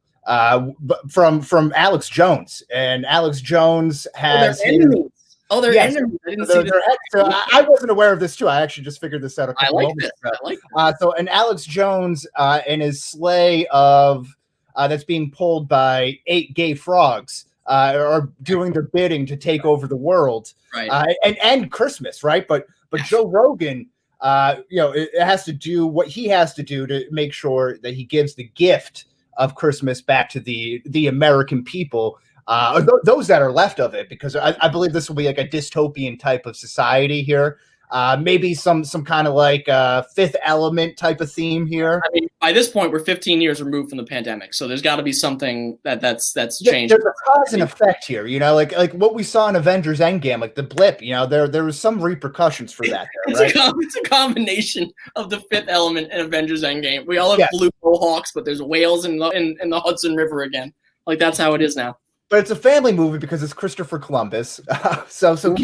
from Alex Jones, and Alex Jones has enemies. Oh, they're enemies. I didn't see this. So I wasn't aware of this too. I actually just figured this out a couple moments ago. I like this. So, and Alex Jones and his sleigh of that's being pulled by 8 gay frogs are doing their bidding to take over the world, right? And Christmas, right? But Joe Rogan, it has to do what he has to do to make sure that he gives the gift of Christmas back to the American people. Those that are left of it, because I believe this will be like a dystopian type of society here. Maybe some kind of like Fifth Element type of theme here. I mean, by this point, we're 15 years removed from the pandemic, so there's got to be something that's changed. There's a cause and effect here, like what we saw in Avengers Endgame, like the blip. There was some repercussions for that. There, right? It's a combination of the Fifth Element and Avengers Endgame. We all have blue mohawks, but there's whales in the Hudson River again. Like that's how it is now. But it's a family movie because it's Christopher Columbus. So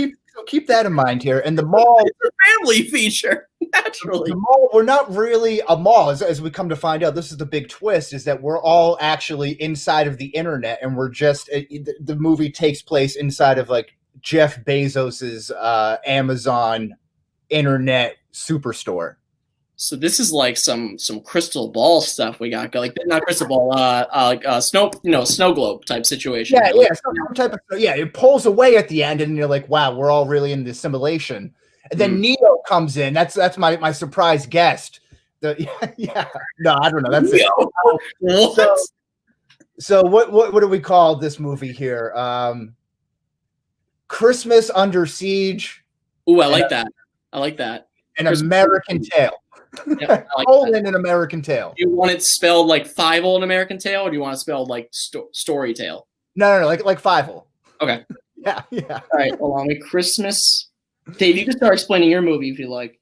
keep that in mind here. And the mall, it's a family feature, naturally. The mall, we're not really a mall, as we come to find out. This is the big twist: is that we're all actually inside of the internet, and we're just the movie takes place inside of like Jeff Bezos's Amazon internet superstore. So this is like some crystal ball stuff we got, like not crystal ball, snow globe type situation. Some type of It pulls away at the end, and you're like, wow, we're all really in the simulation. And then Neo comes in. That's my surprise guest. No, I don't know. That's it. So what do we call this movie here? Christmas Under Siege. Ooh, I like that. An American Tale. Yeah, like an American Tale. Do you want it spelled like Five-O an American Tale, or do you want it spelled like Story Tale? No, like Five-O. Okay. Yeah. All right, along with Christmas. Dave, you can start explaining your movie if you like.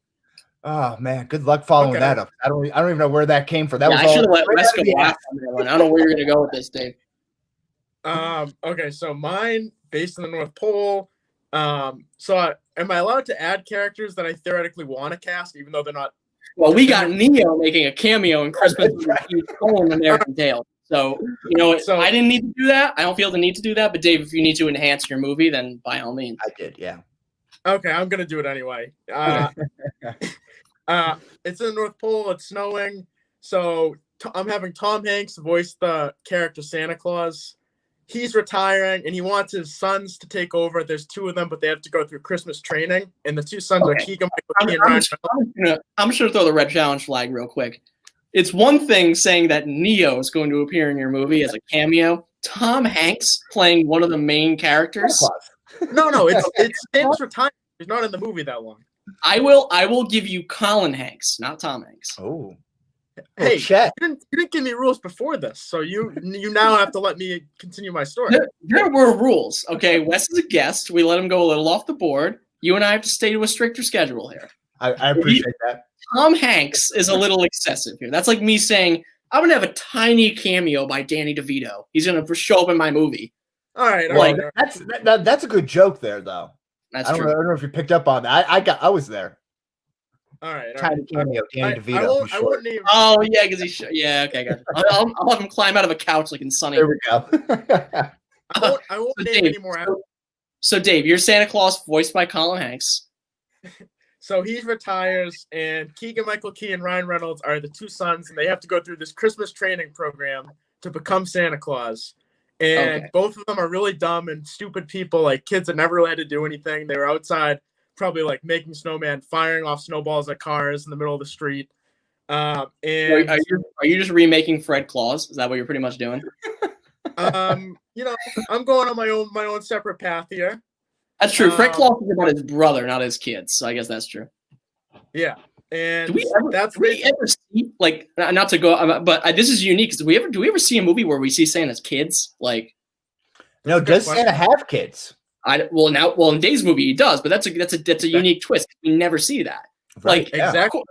Oh man, good luck following that up. I don't even know where that came from. That was I should have let Wes go last on that one. I don't know where you're gonna go with this, Dave. Okay, so mine based in the North Pole. So am I allowed to add characters that I theoretically want to cast, even though they're not? Well, we got Neo making a cameo in Christmas in American Tale. So, I didn't need to do that. I don't feel the need to do that. But, Dave, if you need to enhance your movie, then by all means. I did, yeah. Okay, I'm going to do it anyway. It's in the North Pole. It's snowing. So I'm having Tom Hanks voice the character Santa Claus. He's retiring, and he wants his sons to take over. There's 2 of them, but they have to go through Christmas training. And the 2 sons are Keegan Michael Key and Ryan. I'm just going to throw the red challenge flag real quick. It's one thing saying that Neo is going to appear in your movie as a cameo. Tom Hanks playing one of the main characters. No, it's Hanks retiring. He's not in the movie that long. I will give you Colin Hanks, not Tom Hanks. Oh. Hey, you didn't give me rules before this, so you now have to let me continue my story. There were rules, okay? Wes is a guest. We let him go a little off the board. You and I have to stay to a stricter schedule here. I appreciate that. Tom Hanks is a little excessive here. That's like me saying, I'm going to have a tiny cameo by Danny DeVito. He's going to show up in my movie. All right. That's a good joke there, though. That's true. I don't know if you picked up on that. I was there. All right. Tiny cameo, Danny DeVito. I wouldn't even. Oh yeah, because he's okay. Gotcha. I'll have him climb out of a couch like in Sunny. There we go. I won't name any more. So Dave, you're Santa Claus, voiced by Colin Hanks. So he retires, and Keegan Michael Key and Ryan Reynolds are the 2 sons, and they have to go through this Christmas training program to become Santa Claus. And both of them are really dumb and stupid people, like kids that never had to do anything. They were outside, probably like making snowman, firing off snowballs at cars in the middle of the street. And are you just remaking Fred Claus? Is that what you're pretty much doing? I'm going on my own separate path here. That's true. Fred Claus is about his brother, not his kids. So I guess that's true. Yeah. And do we ever see, like, not to go, but this is unique. Do we ever see a movie where we see Santa's kids? Like, no, does Santa have kids? In Dave's movie he does, but that's a unique twist. We never see that. Right, like, exactly.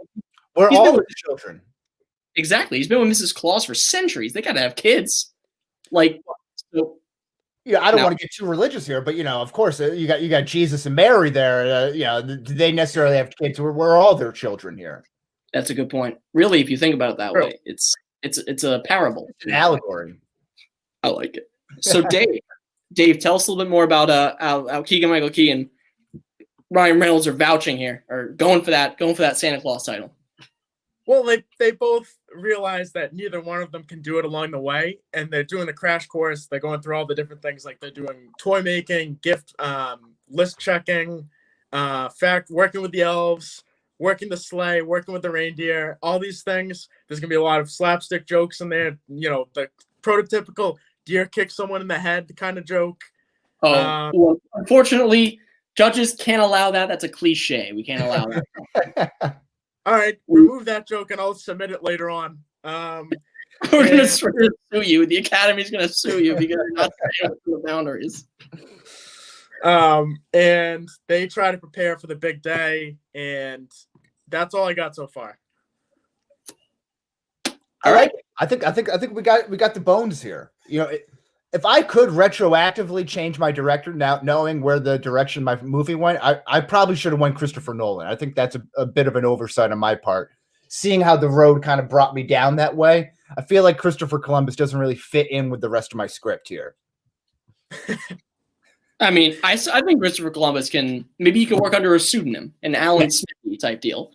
We're all his children. Exactly. He's been with Mrs. Claus for centuries. They gotta have kids. Like, so. Yeah, I don't want to get too religious here, but of course, you got Jesus and Mary there. Do they necessarily have kids? We're all their children here. That's a good point. Really, if you think about it that way, it's a parable. It's an allegory. I like it. So, Dave, tell us a little bit more about how Keegan-Michael Key and Ryan Reynolds are vouching here, or going for that Santa Claus title. Well, they both realize that neither one of them can do it along the way, and they're doing the crash course. They're going through all the different things, like they're doing toy making, gift list checking, working with the elves, working the sleigh, working with the reindeer, all these things. There's gonna be a lot of slapstick jokes in there. The prototypical deer kick someone in the head kind of joke. Well, unfortunately, judges can't allow that. That's a cliche. We can't allow that. All right, remove that joke and I'll submit it later on. We're going to sue you. The Academy's going to sue you because you're not staying within the boundaries. And they try to prepare for the big day, and that's all I got so far. All right. I think we got the bones here. If I could retroactively change my director now, knowing where the direction my movie went, I probably should have went Christopher Nolan. I think that's a bit of an oversight on my part. Seeing how the road kind of brought me down that way, I feel like Christopher Columbus doesn't really fit in with the rest of my script here. I mean, I think Christopher Columbus maybe he could work under a pseudonym, an Alan Smithy type deal.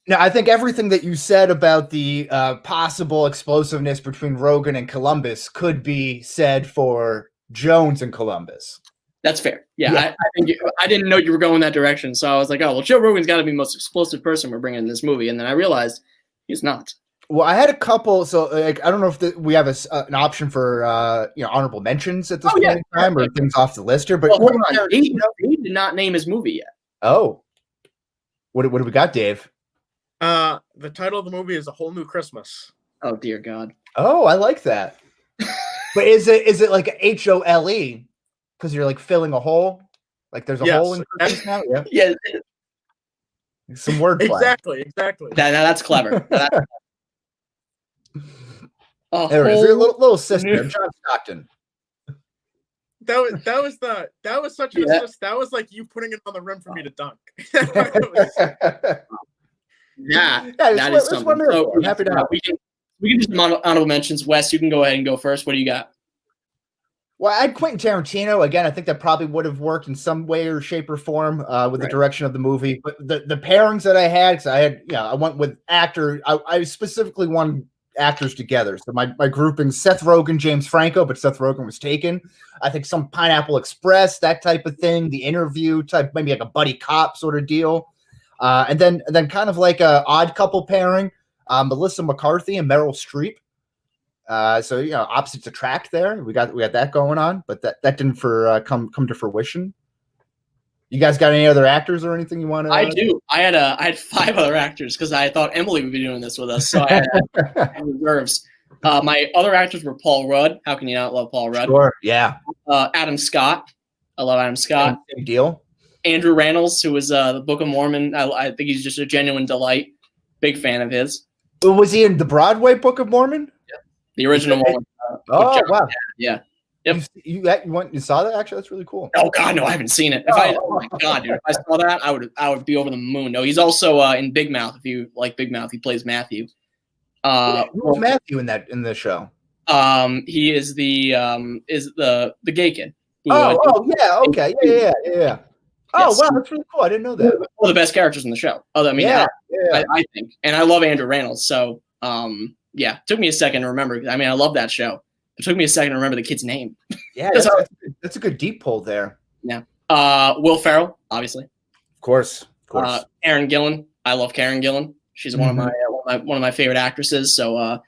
Now, I think everything that you said about the possible explosiveness between Rogan and Columbus could be said for Jones and Columbus. That's fair. Yeah. I think I didn't know you were going that direction, so I was like, oh, well, Joe Rogan's got to be the most explosive person we're bringing in this movie, and then I realized he's not. Well, I had a couple, so I don't know if we have an option for honorable mentions at this point in time, or things off the list here. But hold on, Dave did not name his movie yet. Oh, what do we got, Dave? The title of the movie is A Whole New Christmas. Oh dear God. Oh, I like that. But is it like a HOLE? Because you're like filling a hole, like there's a hole in Christmas now. Yeah. Yeah. Some wordplay. Exactly. That's clever. There it is. A little sister, John Stockton. That was like you putting it on the rim for me to dunk. That is something. So, I'm happy to help. We can do some honorable mentions. Wes, you can go ahead and go first. What do you got? Well, I had Quentin Tarantino. Again, I think that probably would have worked in some way or shape or form with the direction of the movie. But the pairings that I had, because I went with actor. I specifically wanted actors together. So my grouping: Seth Rogen, James Franco, but Seth Rogen was taken. I think some Pineapple Express, that type of thing. The Interview type, maybe like a buddy cop sort of deal. And then kind of like a odd couple pairing, Melissa McCarthy and Meryl Streep. So opposites attract there. We got that going on, but that didn't come to fruition. You guys got any other actors or anything you want to? I do. I had 5 other actors because I thought Emily would be doing this with us, so I had reserves. My other actors were Paul Rudd. How can you not love Paul Rudd? Sure. Yeah. Adam Scott. I love Adam Scott. Same deal. Andrew Rannells, who was the Book of Mormon. I think he's just a genuine delight. Big fan of his. Was he in the Broadway Book of Mormon? Yeah. The original one. Oh, wow. Yeah. Yep. You saw that? Actually, that's really cool. Oh God, no, I haven't seen it. Oh my God, dude! If I saw that, I would be over the moon. No, he's also in Big Mouth. If you like Big Mouth, he plays Matthew. Who's Matthew in the show? He is the gay kid. Yeah, okay, yeah. Oh yes. Wow, that's really cool. I didn't know that. One of the best characters in the show. I think, and I love Andrew Rannells. So it took me a second to remember. I mean, I love that show. It took me a second to remember the kid's name. Yeah, that's a good deep pull there. Yeah. Will Ferrell, obviously. Of course. Aaron Gillen. I love Karen Gillan. She's one of my one of my favorite actresses. So,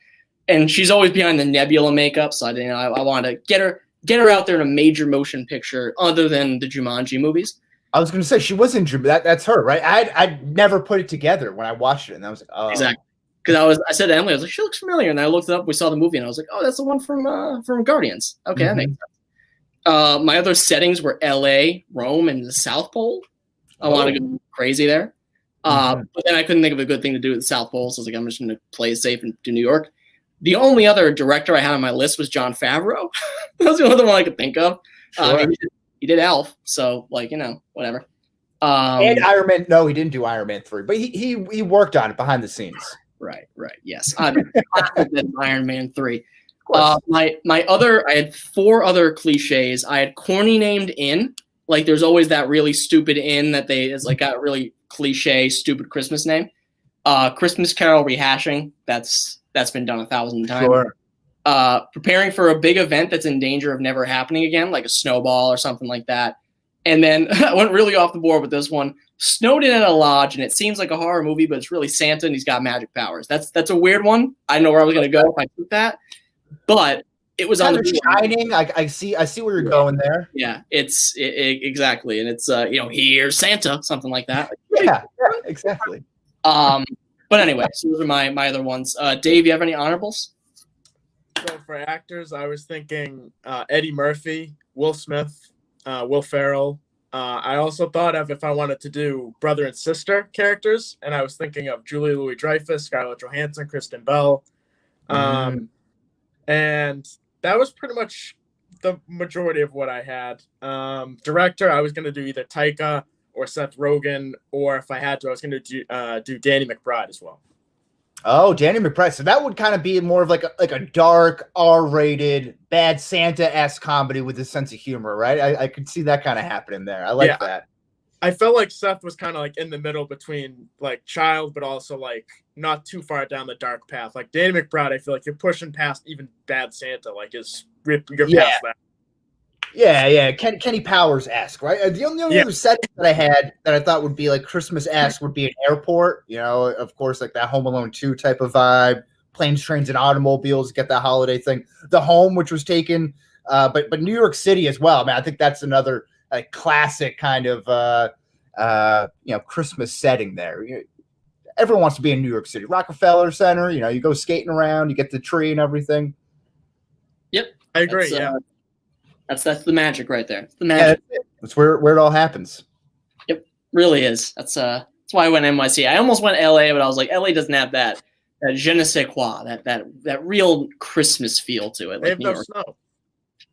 and she's always behind the Nebula makeup. So I wanted to get her out there in a major motion picture other than the Jumanji movies. I was going to say she was in Jumanji. That's her, right? I'd never put it together when I watched it, and I was like, oh, exactly. Because I said to Emily, I was like, she looks familiar, and I looked it up. We saw the movie, and I was like, oh, that's the one from Guardians. Okay, that makes sense. My other settings were L.A., Rome, and the South Pole. I wanted to go crazy there. But then I couldn't think of a good thing to do with the South Pole, so I was like, I'm just going to play it safe and do New York. The only other director I had on my list was Jon Favreau. That was the only one I could think of. Sure. He did Elf, so whatever. And Iron Man. No, he didn't do Iron Man 3, but he worked on it behind the scenes. Right. Yes. Iron Man 3. I had 4 other cliches. I had corny named inn. Like there's always that really stupid inn that is like got a really cliche, stupid Christmas name. Christmas Carol rehashing. That's been done 1,000 times. Sure. Preparing for a big event that's in danger of never happening again, like a snowball or something like that. And then I went really off the board with this one. Snowed in at a lodge, and it seems like a horror movie, but it's really Santa, and he's got magic powers. That's a weird one. I know where I was going to go if I took that, but it was kind of Shining. I see where you're going there. Yeah, it's exactly, and it's here's Santa, something like that. Yeah, exactly. But anyway, so those are my other ones. Dave, you have any honorables? So for actors, I was thinking Eddie Murphy, Will Smith, Will Ferrell. I also thought of if I wanted to do brother and sister characters, and I was thinking of Julia Louis-Dreyfus, Scarlett Johansson, Kristen Bell. And that was pretty much the majority of what I had. Director, I was going to do either Taika or Seth Rogen, or if I had to, I was going to do Danny McBride as well. Oh, Danny McBride. So that would kind of be more of like a dark, R-rated, bad Santa-esque comedy with a sense of humor, right? I could see that kind of happening there. I like that. I felt like Seth was kind of like in the middle between like child, but also like not too far down the dark path. Like Danny McBride, I feel like you're pushing past even bad Santa. Like you're past that. Yeah. Kenny Powers-esque, right? The only other setting that I had that I thought would be like Christmas-esque would be an airport. Of course, like that Home Alone 2 type of vibe. Planes, trains, and automobiles, get that holiday thing. The Home, which was taken, but New York City as well. I mean, I think that's another like classic kind of Christmas setting there. Everyone wants to be in New York City. Rockefeller Center, you go skating around, you get the tree and everything. Yep, I agree. That's the magic right there. It's the magic. Yeah, that's where it all happens. Yep, really is. That's why I went NYC. I almost went LA, but I was like, LA doesn't have that je ne sais quoi, that real Christmas feel to it. They have no snow.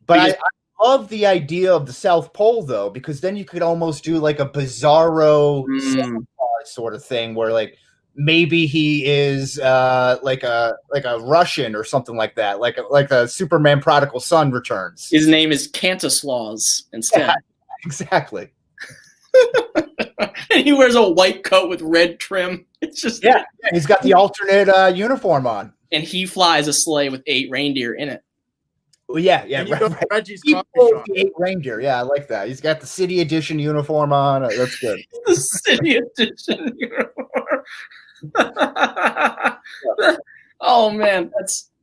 But I love the idea of the South Pole though, because then you could almost do like a bizarro sort of thing where like maybe he is like a Russian or something like that, like a Superman prodigal son returns. His name is Cantaslaus instead. Yeah, exactly. And he wears a white coat with red trim. It's just he's got the alternate uniform on, and he flies a sleigh with 8 reindeer in it. Well, yeah. Right. Reggie's he coffee shop. 8 reindeer. Yeah, I like that. He's got the city edition uniform on. That's good. The city edition uniform. Oh man,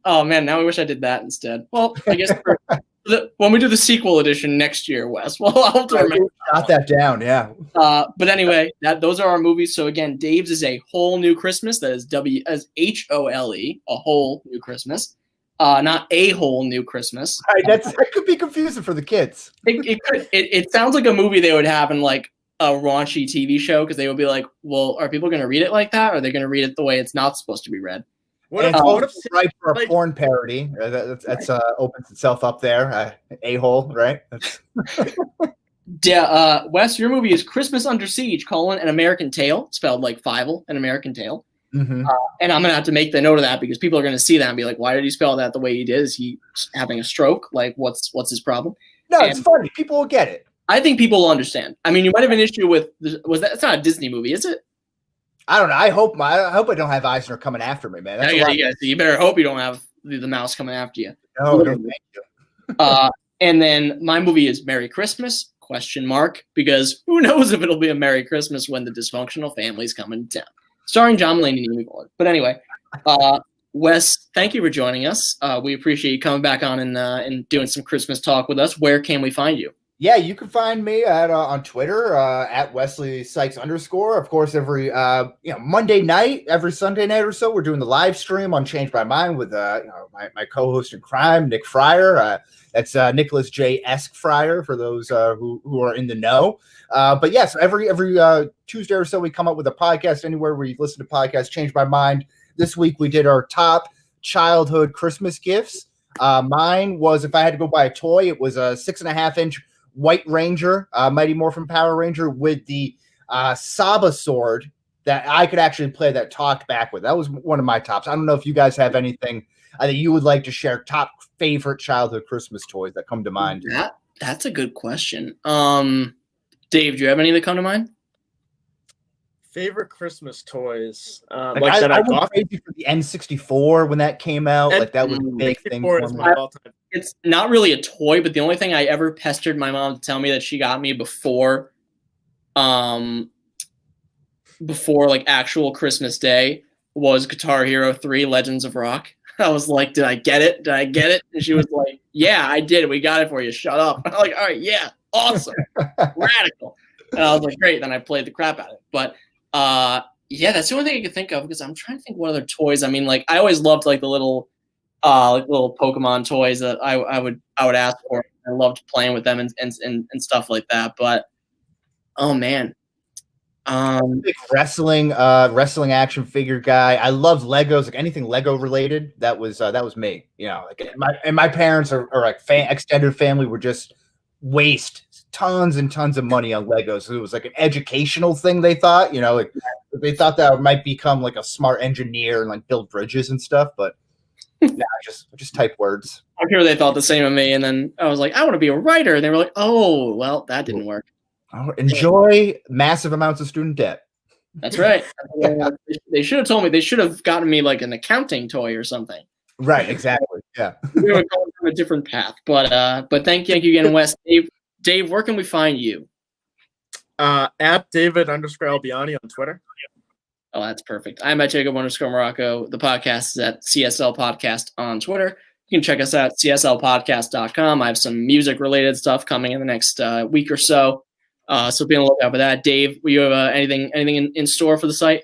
now I wish I did that instead. Well, I guess when we do the sequel edition next year, Wes, I'll have to remember. Jot that down, yeah. But anyway, those are our movies. So again, Dave's is A Whole New Christmas. That is WSHOLE, A Whole New Christmas. Not A Whole New Christmas. Right, that could be confusing for the kids. It sounds like a movie they would have in like a raunchy TV show, because they would be like, well, are people going to read it like that, or are they going to read it the way it's not supposed to be read? What if right for a porn parody? That's opens itself up there. A-hole, right? Wes, your movie is Christmas Under Siege: An American Tale, spelled like Fievel, An American Tale. Mm-hmm. And I'm gonna have to make the note of that, because people are gonna see that and be like, why did he spell that the way he did? Is he having a stroke? Like, what's his problem? No, it's funny. People will get it. I think people will understand. I mean, you might have an issue with it's not a Disney movie, is it? I don't know. I hope I don't have Eisner coming after me, man. You better hope you don't have the mouse coming after you. No, thank you. And then my movie is Merry Christmas ? Because who knows if it'll be a Merry Christmas when the dysfunctional family's coming to town. Starring John Mulaney and Amy Poehler. But anyway, Wes, thank you for joining us. We appreciate you coming back on and doing some Christmas talk with us. Where can we find you? Yeah, you can find me at on Twitter at Wesley Sykes _. Of course, every Monday night, every Sunday night or so, we're doing the live stream on Change My Mind with my co-host in crime, Nick Fryer. That's Nicholas J. Esk Fryer for those who are in the know. But yes, every Tuesday or so, we come up with a podcast anywhere where you listen to podcasts. Change My Mind. This week we did our top childhood Christmas gifts. Mine was, if I had to go buy a toy, it was a 6.5-inch White Ranger, Mighty Morphin Power Ranger with the Saba sword that I could actually play that talked back with. That was one of my tops. I don't know if you guys have anything that you would like to share, top favorite childhood Christmas toys that come to mind. That's a good question. Dave, do you have any that come to mind? Favorite Christmas toys? I went crazy for the N64 when that came out. Like that was a big thing for me. It's not really a toy, but the only thing I ever pestered my mom to tell me that she got me before like actual Christmas Day was Guitar Hero 3 Legends of Rock. I was like, did I get it? Did I get it? And she was like, yeah, I did. We got it for you. Shut up. I'm like, all right, yeah, awesome. Radical. And I was like, great. Then I played the crap out of it. But yeah, that's the only thing I could think of because I'm trying to think what other toys. I mean, like I always loved like the little Pokemon toys that I would ask for. I loved playing with them and stuff like that. But oh man, big wrestling action figure guy. I loved Legos, like anything Lego related. That was me. You know, like my parents are like extended family were just waste tons and tons of money on Legos. So it was like an educational thing. They thought, you know, like they thought that I might become like a smart engineer and like build bridges and stuff, but. Yeah, just type words. I'm sure they thought the same of me, and then I was like, I want to be a writer, and they were like, oh, well, that didn't work. Oh, enjoy massive amounts of student debt. That's right. They should have told me. They should have gotten me like an accounting toy or something. Right, exactly. Yeah, we were going from a different path, but thank you again, Wes. Dave, where can we find you? At David_Albiani on Twitter. Oh, that's perfect. I'm at Jacob_Morocco. The podcast is at CSL Podcast on Twitter. You can check us out at cslpodcast.com. I have some music-related stuff coming in the next week or so. So be on the lookout for that. Dave, will you have anything in store for the site?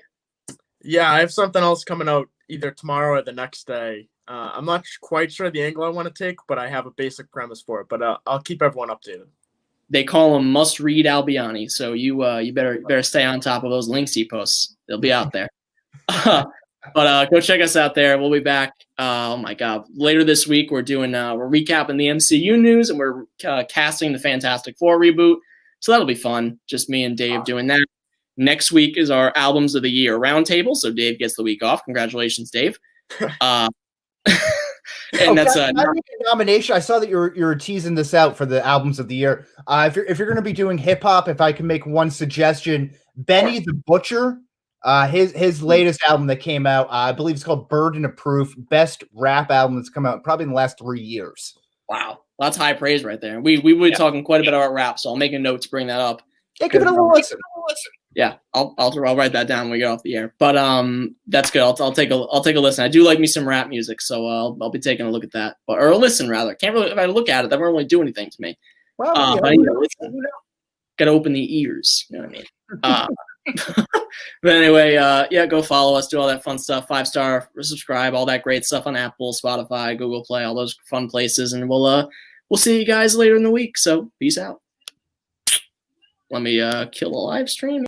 Yeah, I have something else coming out either tomorrow or the next day. I'm not quite sure the angle I want to take, but I have a basic premise for it. But I'll keep everyone updated. They call him must-read Albiani, so you better stay on top of those links he posts. They'll be out there. But go check us out there. We'll be back. Oh my God! Later this week, we're recapping the MCU news, and we're casting the Fantastic Four reboot. So that'll be fun. Just me and Dave doing that. Next week is our albums of the year roundtable. So Dave gets the week off. Congratulations, Dave. And that's a nomination. I saw that you're teasing this out for the albums of the year. If you're going to be doing hip hop, if I can make one suggestion, Benny the Butcher, his latest album that came out, I believe it's called Burden of Proof, best rap album that's come out probably in the last 3 years. Wow, that's high praise right there. We were talking quite a bit about rap, so I'll make a note to bring that up. Yeah, give it a little listen. Yeah, I'll write that down when we get off the air. But that's good. I'll take a listen. I do like me some rap music, so I'll be taking a look at that, or listen rather. Can't really, if I look at it, that won't really do anything to me. Well, gotta open the ears. You know what I mean? But anyway, yeah, go follow us, do all that fun stuff. 5-star, subscribe, all that great stuff on Apple, Spotify, Google Play, all those fun places, and we'll see you guys later in the week. So peace out. Let me kill the live stream.